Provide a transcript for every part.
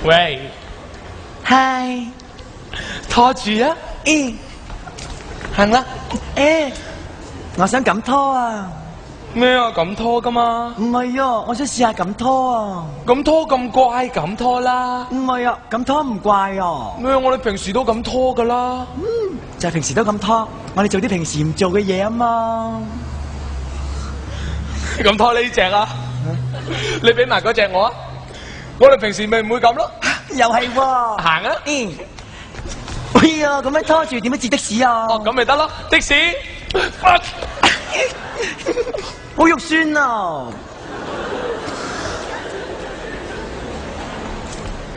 喂，嗨，拖住啊！行啦。我想咁拖啊。咩啊？咁拖噶嘛？唔係啊，我想試下咁拖啊。咁拖咁怪，咁拖啦。唔係啊，咁拖唔怪啊。咩？我哋平時都咁拖噶啦。就係平時都咁拖，我哋做啲平時唔做嘅嘢啊嘛。咁拖呢只啊？你俾埋嗰隻我啊！我哋平時咪唔會咁咯。又係喎。行啊！哎呀，咁樣拖住點樣截的士啊？哦，咁咪得咯。的士，好肉酸啊！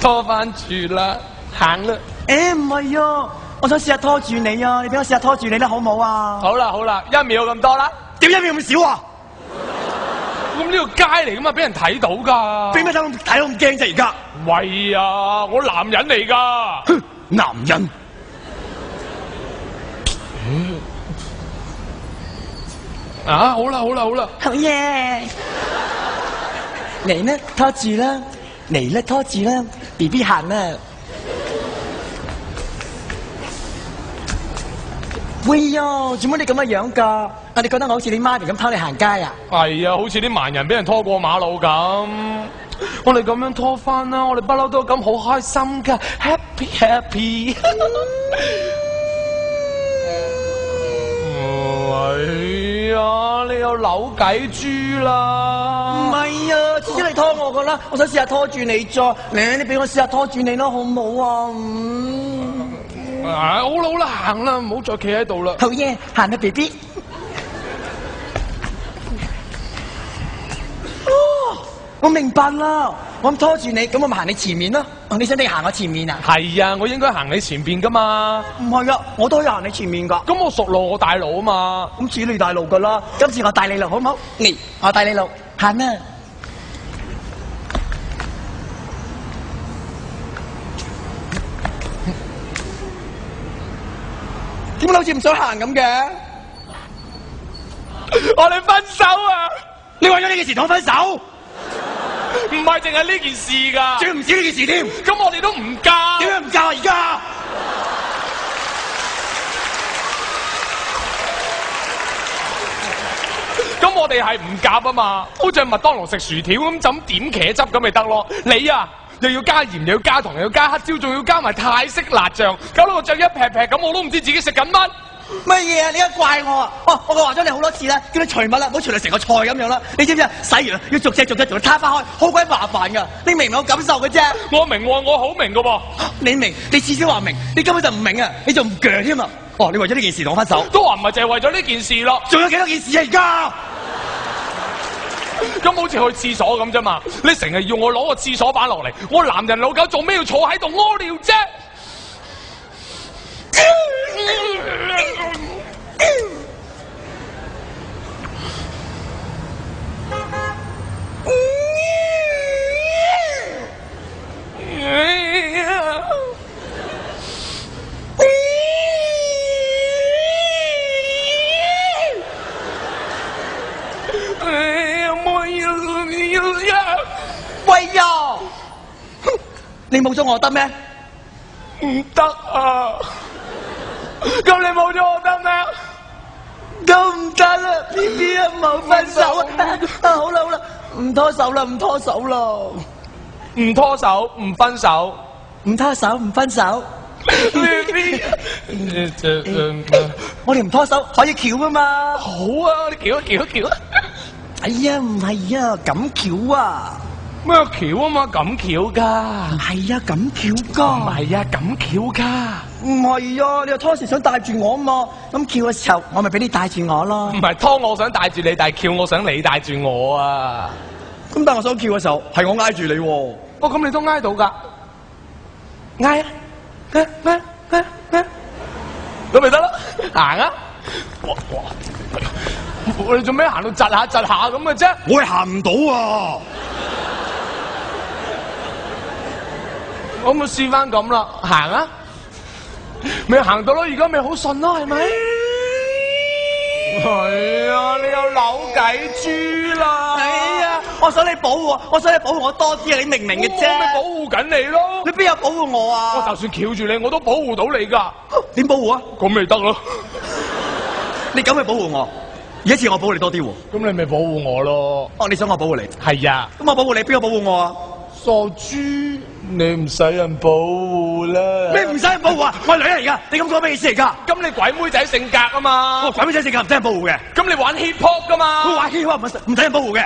拖翻住啦，行啦。唔係啊，我想試下拖住你啊！你俾我試下拖住你啦，好唔好啊？好啦好啦，1秒咁多啦。點1秒咁少啊？咁呢個街嚟噶嘛，俾人睇到噶。俾咩睇到咁驚啫？而家喂啊，我男人嚟噶。哼，男人。啊，好啦好啦好啦。好嘢！嚟啦，拖住啦，嚟啦，拖住啦 ，BB 行啦。喂呀，做乜你咁嘅樣噶？你覺得我好似你媽咪咁拖你行街啊？係啊，好似啲盲人俾人拖過馬路咁。我哋咁樣拖翻啦，我哋不嬲都咁好開心噶 ，happy happy。係啊，你有扭計豬啦？唔係啊，次次你拖我噶啦，我想試下拖住你咋？你俾我試下拖住你咯，好唔好啊？好啦好啦，行啦，唔好再企喺度啦。好嘢，行啦 ，BB。我明白啦，我咁拖住你，咁我咪行你前面咯。你想你行我前面啊？係啊，我應該行你前邊噶嘛。唔係啊，我都可以行你前面噶。咁我熟路，我帶路啊嘛。咁似你帶路噶啦，今次我帶你路好唔好？嚟，我帶你路，行啦。點解好似唔想行咁嘅？我哋分手啊！你為咗呢件事同我分手？唔係淨係呢件事噶，仲要唔止呢件事添。咁我哋都唔嫁。點解唔嫁啊？而家咁我哋係唔夾啊嘛，好似麥當勞食薯條咁，就咁點茄汁咁咪得咯。你啊又要加鹽，又要加糖，又要加黑椒，仲要加埋泰式辣醬，搞到我着一劈劈咁，我都唔知自己食緊乜。乜嘢啊？你而家怪我啊？哦，我話咗你好多次啦，叫你除襪啦，唔好除嚟成個菜咁樣啦。你知唔知啊？洗完要逐隻逐隻同佢攤翻開，好鬼麻煩噶。你明唔明我感受嘅啫？我明喎，我好明噶喎。你明？你至少話明，你根本就唔明啊！你仲唔鋸添啊？哦，你為咗呢件事同我分手？都話唔係淨係為咗呢件事咯。仲有幾多件事啊？而家咁好似去廁所咁啫嘛，你成日要我攞個廁所板落嚟，我男人老狗做咩要坐喺度屙尿啫？喂呀！你冇咗我得咩？唔得啊！咁你冇咗我得咩？都唔得啦 ，BB 啊，唔好分手啊！好啦好啦，唔拖手啦，唔拖手啦，唔拖手，唔分手，唔拖手，唔分手。我哋唔拖手可以翹噶嘛？好啊，你翹一翹一翹啊！哎呀，唔係啊，咁翹啊！咩橋啊嘛，咁橋噶？唔係啊，咁翹噶。唔係啊，咁橋噶。唔係啊，你又拖時想帶住我啊嘛？咁翹嘅時候，我咪俾你帶住我咯。唔係拖我想帶住你，但係橋我想你帶住我啊。咁但係我想翹嘅時候，係我挨住你喎。哦，咁你都挨到噶？挨啊！咁咪得咯，行啊！我哋做咩行到窒下窒下咁嘅啫？我係行唔到啊！我咪試翻咁啦，行啊！咪行到咯，而家咪好順咯，係咪？係啊，你有扭計豬啦！係啊，我想你保護我，我想你保護我多啲啊！你明唔明嘅啫？我咪保護緊你咯。你邊有保護我啊？我就算翹住你，我都保護到你㗎。點保護啊？咁咪得咯。你咁去保護我，而一次我保護你多啲喎。咁你咪保護我咯。哦，你想我保護你？係啊。咁我保護你，邊個保護我啊？傻豬，你唔使人保護啦。你唔使人保護啊！我係女人嚟㗎，你咁講咩意思嚟㗎？咁你鬼妹仔性格啊嘛。我鬼妹仔性格唔使人保護嘅。咁你玩 hip hop 㗎嘛。我玩 hip hop 唔使人保護嘅。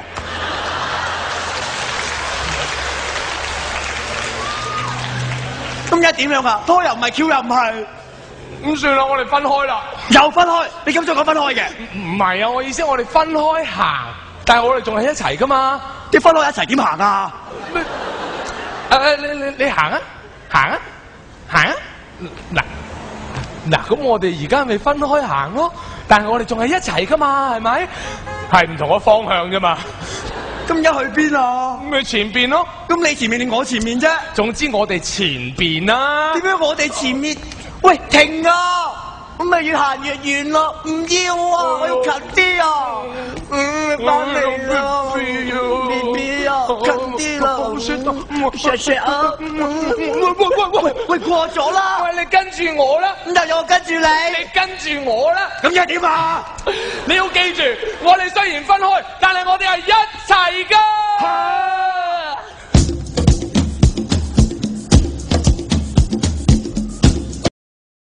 咁而家點樣啊？拖又唔係，翹又唔係。咁算啦，我哋分開啦。又分開？你咁再講分開嘅？唔係啊，我意思我哋分開行，但係我哋仲係一齊㗎嘛。你分開一齊點行啊？你行啊，行啊，行啊！嗱，咁我哋而家咪分開行咯，但係我哋仲係一齊㗎嘛，係咪？係唔同個方向啫嘛。咁而家去邊啊？咁咪前邊咯。咁你前面定我前面啫？總之我哋前邊啦。點解我哋前面？喂，停啊！咁咪越行越遠咯，唔要啊！我要近啲啊！翻嚟啦 ，BB 啊，近啲啦，錫錫啊！喂，過咗啦！喂，你跟住我啦！咁就有我跟住你，你跟住我啦！咁而家點啊？你要記住，我哋雖然分開，但係我哋係一齊㗎。